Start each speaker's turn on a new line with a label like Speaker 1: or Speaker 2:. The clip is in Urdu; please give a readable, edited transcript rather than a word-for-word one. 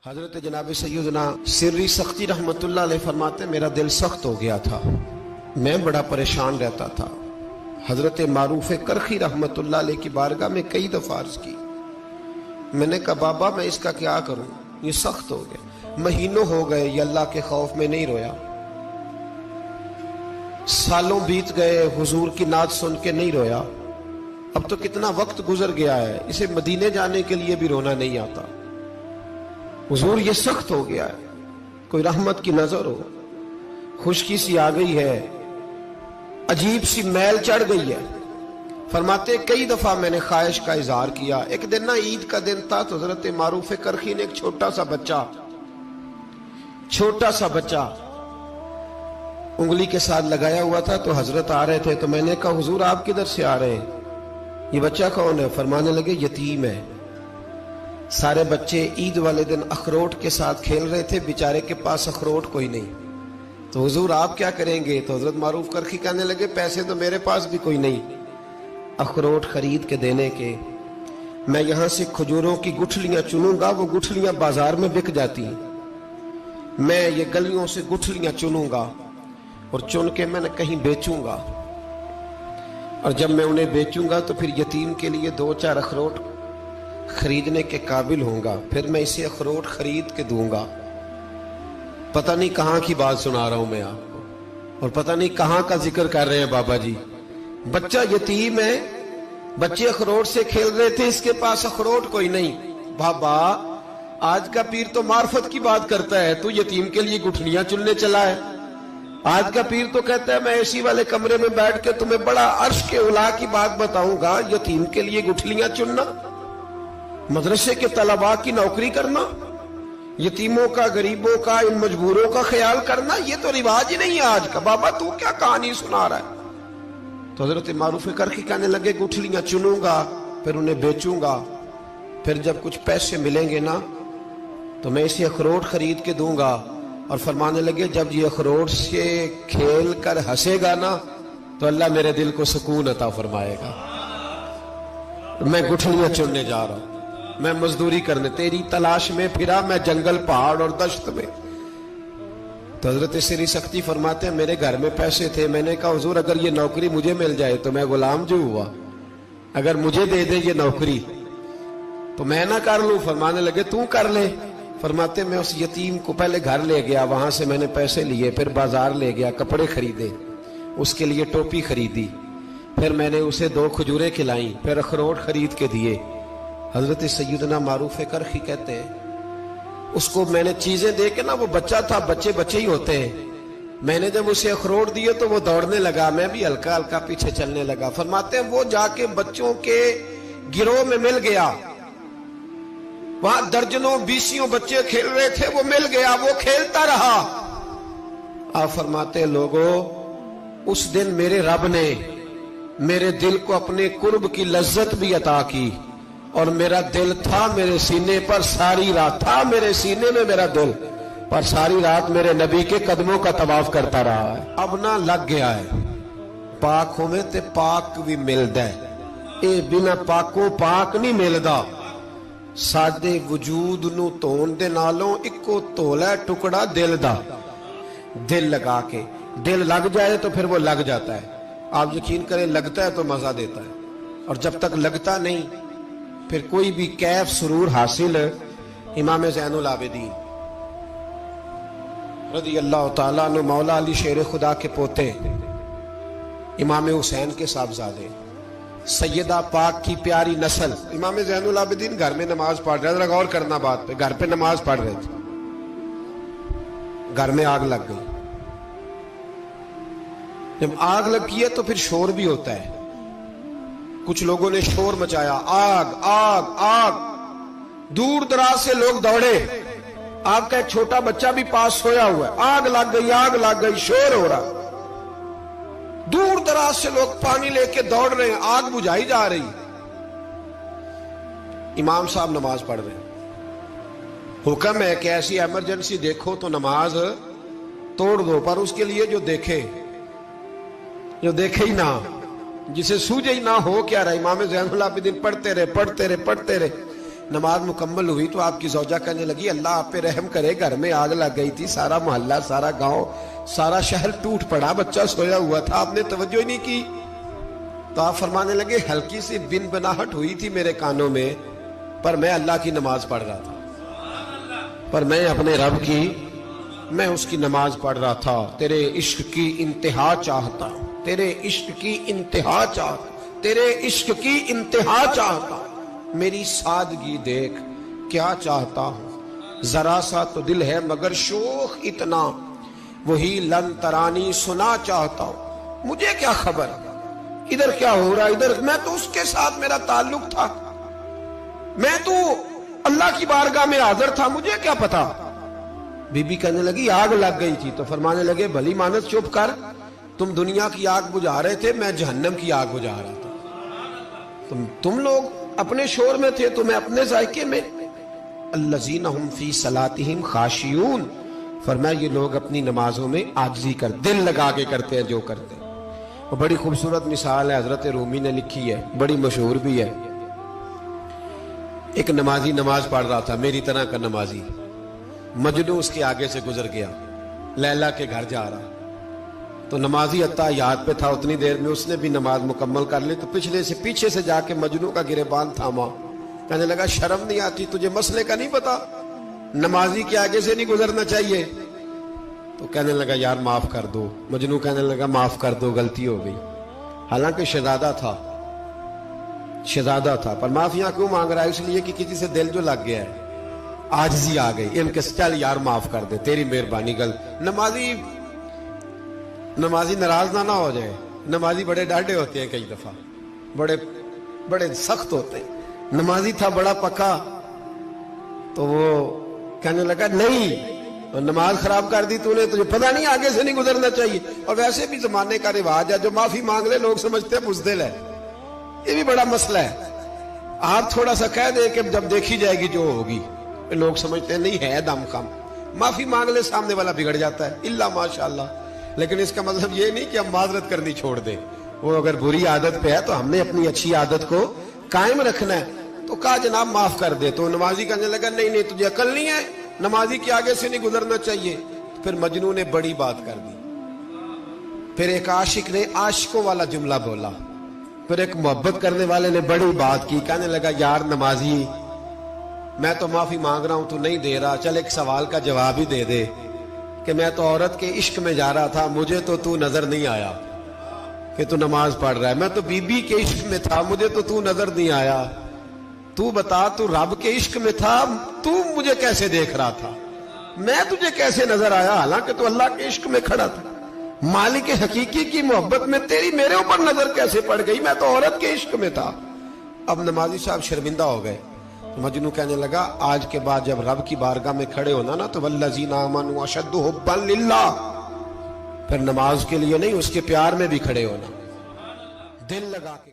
Speaker 1: حضرت جناب سیدنا سری سختی رحمت اللہ علیہ فرماتے میرا دل سخت ہو گیا تھا، میں بڑا پریشان رہتا تھا۔ حضرت معروف کرخی رحمت اللہ علیہ کی بارگاہ میں کئی دفعہ عرض کی، میں نے کہا بابا میں اس کا کیا کروں، یہ سخت ہو گیا، مہینوں ہو گئے یہ اللہ کے خوف میں نہیں رویا، سالوں بیت گئے حضور کی نعت سن کے نہیں رویا، اب تو کتنا وقت گزر گیا ہے، اسے مدینے جانے کے لیے بھی رونا نہیں آتا، حضور یہ سخت ہو گیا ہے، کوئی رحمت کی نظر ہو، خشکی سی آ گئی ہے، عجیب سی میل چڑھ گئی ہے۔ فرماتے کئی دفعہ میں نے خواہش کا اظہار کیا۔ ایک دن نا عید کا دن تھا تو حضرت معروف کرخی نے ایک چھوٹا سا بچہ انگلی کے ساتھ لگایا ہوا تھا، تو حضرت آ رہے تھے، تو میں نے کہا حضور آپ کدھر سے آ رہے ہیں، یہ بچہ کون ہے؟ فرمانے لگے یتیم ہے۔ سارے بچے عید والے دن اخروٹ کے ساتھ کھیل رہے تھے، بیچارے کے پاس اخروٹ کوئی نہیں، تو حضور آپ کیا کریں گے؟ تو حضرت معروف کرخی کہنے لگے پیسے تو میرے پاس بھی کوئی نہیں اخروٹ خرید کے دینے کے، میں یہاں سے کھجوروں کی گٹھلیاں چنوں گا، وہ گٹھلیاں بازار میں بک جاتی ہیں، میں یہ گلیوں سے گٹھلیاں چنوں گا اور چن کے میں نے کہیں بیچوں گا، اور جب میں انہیں بیچوں گا تو پھر یتیم کے لیے 2-4 اخروٹ خریدنے کے قابل ہوں گا، پھر میں اسے اخروٹ خرید کے دوں گا۔ پتہ نہیں کہاں کی بات سنا رہا ہوں میں آپ کو، اور پتہ نہیں کہاں کا ذکر کر رہے ہیں بابا جی۔ بچہ یتیم ہے، بچے اخروٹ سے کھیل رہے تھے، اس کے پاس اخروٹ کوئی نہیں۔ بابا آج کا پیر تو معرفت کی بات کرتا ہے، تو یتیم کے لیے گٹھلیاں چننے چلا ہے۔ آج کا پیر تو کہتا ہے میں اے سی والے کمرے میں بیٹھ کے تمہیں بڑا عرش کے اعلیٰ کی بات بتاؤں گا، یتیم کے لیے گٹھلیاں چننا، مدرسے کے طلباء کی نوکری کرنا، یتیموں کا، غریبوں کا، ان مجبوروں کا خیال کرنا، یہ تو رواج ہی نہیں ہے آج کا۔ بابا تو کیا کہانی سنا رہا ہے؟ تو حضرت معروف کرخی کہنے لگے گٹھلیاں چنوں گا، پھر انہیں بیچوں گا، پھر جب کچھ پیسے ملیں گے نا تو میں اسے اخروٹ خرید کے دوں گا، اور فرمانے لگے جب یہ اخروٹ سے کھیل کر ہنسے گا نا تو اللہ میرے دل کو سکون عطا فرمائے گا۔ میں گٹھلیاں چننے جا رہا ہوں، میں مزدوری کرنے، تیری تلاش میں پھرا میں جنگل، پہاڑ اور دشت میں۔ تو حضرت سری سختی فرماتے ہیں میرے گھر میں پیسے تھے، میں نے کہا حضور اگر یہ نوکری مجھے مل جائے تو میں غلام جو ہوا، اگر مجھے دے دے یہ نوکری تو میں نہ کر لوں؟ فرمانے لگے تو کر لے۔ فرماتے میں اس یتیم کو پہلے گھر لے گیا، وہاں سے میں نے پیسے لیے، پھر بازار لے گیا، کپڑے خریدے، اس کے لیے ٹوپی خریدی، پھر میں نے اسے 2 کھجوریں کھلائیں، پھر اخروٹ خرید کے دیے۔ حضرت سیدنا معروف کرخی کہتے ہیں اس کو میں نے چیزیں دے کے نا، وہ بچہ تھا، بچے ہی ہوتے ہیں، میں نے جب اسے اخروٹ دیے تو وہ دوڑنے لگا، میں بھی ہلکا ہلکا پیچھے چلنے لگا۔ فرماتے ہیں وہ جا کے بچوں کے گروہ میں مل گیا، وہاں درجنوں 20 بچے کھیل رہے تھے، وہ مل گیا، وہ کھیلتا رہا۔ آپ فرماتے ہیں لوگوں اس دن میرے رب نے میرے دل کو اپنے قرب کی لذت بھی عطا کی، اور میرا دل تھا میرے سینے پر ساری رات، تھا میرے سینے میں میرا دل، پر ساری رات میرے نبی کے قدموں کا طواف کرتا رہا ہے۔ اب نہ لگ گیا ہے، پاک ہوئے تے پاک بھی ملدا ہے، اے بنا پاکوں پاک نہیں ملدا۔ سادے وجود نو تون دے نالوں اکو تولا ٹکڑا دل دا، دل لگا کے، دل لگ جائے تو پھر وہ لگ جاتا ہے۔ آپ یقین کریں لگتا ہے تو مزہ دیتا ہے، اور جب تک لگتا نہیں پھر کوئی بھی کیف سرور حاصل۔ امام زین العابدین رضی اللہ تعالیٰ عنہ مولا علی شیر خدا کے پوتے، امام حسین کے صاحبزادے، سیدہ پاک کی پیاری نسل، امام زین العابدین گھر میں نماز پڑھ رہے تھے، غور کرنا بات پہ، گھر پہ نماز پڑھ رہے تھے، گھر میں آگ لگ گئی۔ جب آگ لگی ہے تو پھر شور بھی ہوتا ہے، کچھ لوگوں نے شور مچایا، آگ آگ آگ، دور دراز سے لوگ دوڑے، آپ کا ایک چھوٹا بچہ بھی پاس سویا ہوا ہے، آگ لگ گئی، شور ہو رہا، دور دراز سے لوگ پانی لے کے دوڑ رہے ہیں، آگ بجھائی جا رہی، امام صاحب نماز پڑھ رہے ہیں، حکم ہے کہ ایسی ایمرجنسی دیکھو تو نماز توڑ دو، پر اس کے لیے جو دیکھے ہی نہ، جسے سوجے ہی نہ ہو کیا رہا۔ امام زین العابدین پڑھتے رہے، نماز مکمل ہوئی تو آپ کی زوجہ کہنے لگی اللہ آپ پہ رحم کرے، گھر میں آگ لگ گئی تھی، سارا محلہ، سارا گاؤں، سارا شہر ٹوٹ پڑا، بچہ سویا ہوا تھا، آپ نے توجہ ہی نہیں کی۔ تو آپ فرمانے لگے ہلکی سی بن بناہٹ ہوئی تھی میرے کانوں میں، پر میں اللہ کی نماز پڑھ رہا تھا، پر میں اپنے رب کی، میں اس کی نماز پڑھ رہا تھا، تیرے عشق کی انتہا چاہتا، تیرے عشق کی انتہا چاہتا، تیرے عشق کی انتہا چاہتا، میری سادگی دیکھ کیا چاہتا ہوں، ذرا سا تو دل ہے مگر شوق اتنا، وہی لن ترانی سنا چاہتا ہوں، مجھے کیا خبر ادھر کیا ہو رہا، ادھر میں تو اس کے ساتھ میرا تعلق تھا، میں تو اللہ کی بارگاہ میں حاضر تھا، مجھے کیا پتا۔ بی بی کہنے لگی آگ لگ گئی تھی، تو فرمانے لگے بھلی مانت چپ کر، تم دنیا کی آگ بجھا رہے تھے، میں جہنم کی آگ بجھا رہا تھا، تم لوگ اپنے شور میں تھے تو میں اپنے ذائقے میں۔ الذین ہم فی صلاتہم خاشعون، فرمایا یہ لوگ اپنی نمازوں میں عاجزی کر، دل لگا کے کرتے ہیں جو کرتے ہیں۔ اور بڑی خوبصورت مثال ہے، حضرت رومی نے لکھی ہے، بڑی مشہور بھی ہے۔ ایک نمازی نماز پڑھ رہا تھا، میری طرح کا نمازی، مجنو اس کے آگے سے گزر گیا، لیلا کے گھر جا رہا، تو نمازی اتحیات پہ تھا، اتنی دیر میں اس نے بھی نماز مکمل کر لی، تو پیچھے سے جا کے مجنو کا گریبان تھاما، کہنے لگا شرم نہیں آتی تجھے، مسئلے کا نہیں پتا، نمازی کے آگے سے نہیں گزرنا چاہیے؟ تو کہنے لگا یار معاف کر دو، مجنو کہنے لگا معاف کر دو، غلطی ہو گئی، حالانکہ شہزادہ تھا، پر معافیاں کیوں مانگ رہا ہے؟ اس لیے کہ کسی سے دل جو لگ گیا ہے، عاجزی آ گئی، ان کے چل یار معاف کر دے، تیری مہربانی، نمازی ناراض نہ ہو جائے، نمازی بڑے ڈاڈے ہوتے ہیں، کئی دفعہ بڑے سخت ہوتے ہیں، نمازی تھا بڑا پکا، تو وہ کہنے لگا نہیں، نماز خراب کر دی تو نے، تجھے پتہ نہیں آگے سے نہیں گزرنا چاہیے، اور ویسے بھی زمانے کا رواج ہے، جو معافی مانگ لے لوگ سمجھتے ہیں بزدل ہے، یہ بھی بڑا مسئلہ ہے، آپ تھوڑا سا کہہ دے کہ جب دیکھی جائے گی جو ہوگی، لوگ سمجھتے ہیں نہیں ہے دم کم، معافی مانگ لے سامنے والا بگڑ جاتا ہے، الا ماشاءاللہ، لیکن اس کا مطلب یہ نہیں کہ ہم معذرت کرنی چھوڑ دیں، وہ اگر بری عادت پہ ہے تو ہم نے اپنی اچھی عادت کو قائم رکھنا ہے، تو کہا جناب معاف کر دے، تو نمازی کہنے لگا نہیں تجھے عقل نہیں ہے، نمازی کے آگے سے نہیں گزرنا چاہیے، پھر مجنو نے بڑی بات کر دی، پھر ایک عاشق نے عاشقوں والا جملہ بولا، پھر ایک محبت کرنے والے نے بڑی بات کی، کہنے لگا یار نمازی میں تو معافی مانگ رہا ہوں تو نہیں دے رہا، چل ایک سوال کا جواب ہی دے دے کہ میں تو عورت کے عشق میں جا رہا تھا، مجھے تو نظر نہیں آیا کہ تو نماز پڑھ رہا ہے، میں تو بی بی کے عشق میں تھا، مجھے تو نظر نہیں آیا، تو بتا تو رب کے عشق میں تھا، تو مجھے کیسے دیکھ رہا تھا، میں تجھے کیسے نظر آیا، حالانکہ تو اللہ کے عشق میں کھڑا تھا، مالک حقیقی کی محبت میں تیری میرے اوپر نظر کیسے پڑ گئی، میں تو عورت کے عشق میں تھا۔ اب نمازی صاحب شرمندہ ہو گئے، مجنو کہنے لگا آج کے بعد جب رب کی بارگاہ میں کھڑے ہونا نا، تو والذین آمنوا اشد حبا للہ، پھر نماز کے لیے نہیں، اس کے پیار میں بھی کھڑے ہونا، دل لگا کے۔